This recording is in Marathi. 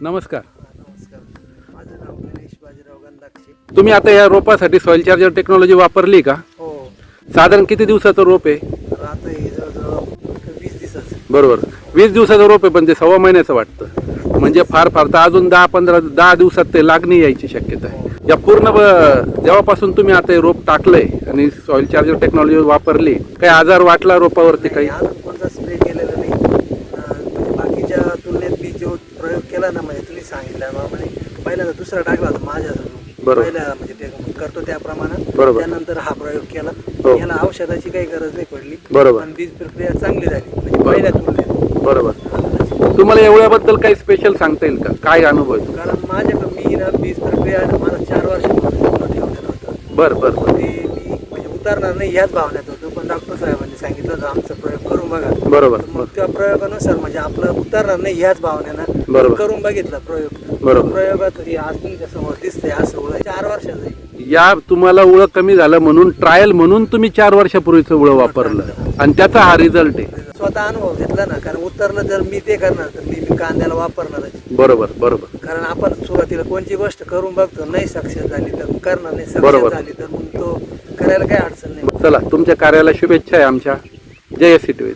नमस्कार. नमस्कार. माझं नाव गणेश बाजीराव गंधाक्षे. तुम्ही आता या रोपासाठी सॉइल चार्जर टेक्नॉलॉजी वापरली का? हो. साधारण किती दिवसाचं रोप आहे? तर आता हे जवळजवळ 20 दिवसाचं. बरोबर, 20 दिवसाचं रोप आहे, पण ते 1.25 महिन्याचं वाटतं. म्हणजे फार तर अजून 10 दिवसात ते लागणी यायची शक्यता आहे. या पूर्ण जेव्हापासून तुम्ही आता हे रोप टाकलंय आणि सॉइल चार्जर टेक्नॉलॉजी वापरली, काही आजार वाटला रोपावरती काही? अजून कोणता स्प्रे केलेला नाही. म्हणजे बाकीच्या तुलनेत मी जो प्रयोग केला ना, म्हणजे तुम्ही सांगितलं म्हणजे पहिल्यांदा दुसरा टाकला होता माझ्या पहिला म्हणजे ते करतो त्याप्रमाणे. त्यानंतर हा प्रयोग केला. याला औषधाची काही गरज नाही पडली. बरोबर. पण बीज प्रक्रिया चांगली झाली म्हणजे पहिल्या तुलनेत. बरोबर. तुम्हाला एवढ्याबद्दल काही स्पेशल सांगता येईल का? काय अनुभव आहे? कारण माझ्याकडे मी ना बीज प्रक्रिया मला 4 वर्षापूर्वी ठेवलेलं होतं. बरं. ते मी म्हणजे उतरणार नाही ह्याच भावनेत होतो, पण डॉक्टर साहेबांनी सांगितलं होतं आमचा प्रयोग करून बघा. बरोबर. मग त्या प्रयोगानुसार म्हणजे आपलं उतरणार नाही ह्याच भावनेनं बरोबर. करून बघितला प्रयोग. बरोबर. प्रयोगात हे आज तुमच्या समोर दिसतंय असं उळं 4 वर्षाचं. या तुम्हाला उळं कमी झालं म्हणून ट्रायल म्हणून तुम्ही 4 वर्षापूर्वीचं उळं वापरलं आणि त्याचा हा रिझल्ट आहे. स्वतः अनुभव घेतला ना, कारण उतरलं जर मी ते करणार तर मी कांद्याला वापरणार. बरोबर. कारण आपण सुरुवातीला कोणती गोष्ट करून बघतो, नाही सक्सेस झाली तर करणार नाही, बरोबर. सक्सेस झाली तर मग तो करायला काही अडचण नाही. चला, तुमच्या कार्याला शुभेच्छा आहे आमच्या. जय सिटी.